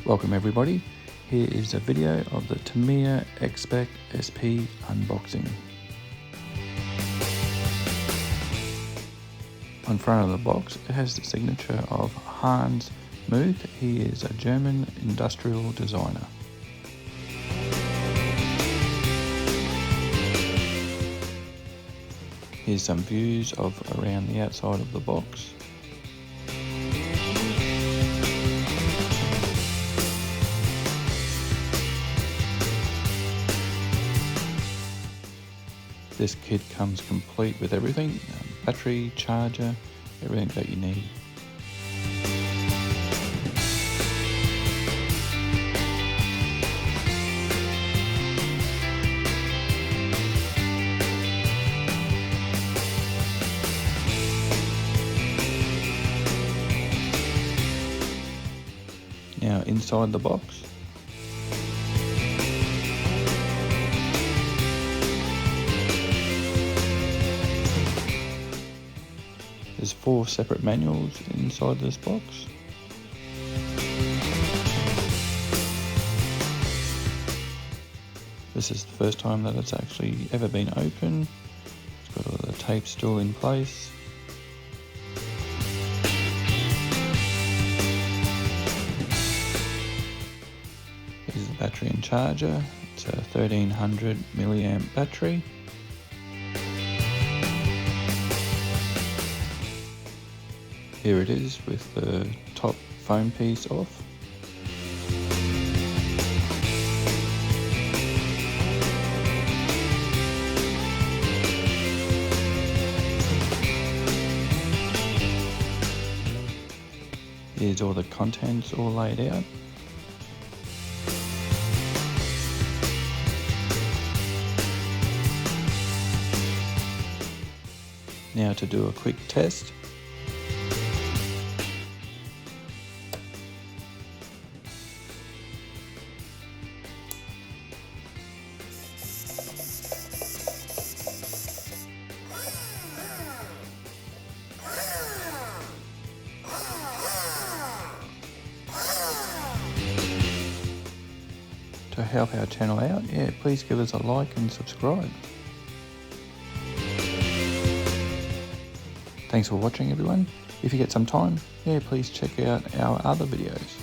Welcome everybody, here is a video of the Tamiya EXPEC SP unboxing. On front of the box it has the signature of Hans Muth. He is a German industrial designer. Here's some views of around the outside of the box. This kit comes complete with everything, battery, charger, everything that you need. Now inside the box, there's 4 separate manuals inside this box. This is the first time that it's actually ever been opened. It's got all the tape still in place. Here's the battery and charger. It's a 1300 milliamp battery. Here it is with the top foam piece off. Here's all the contents all laid out. Now to do a quick test. To help our channel out, please give us a like and subscribe. Thanks for watching everyone. If you get some time, please check out our other videos.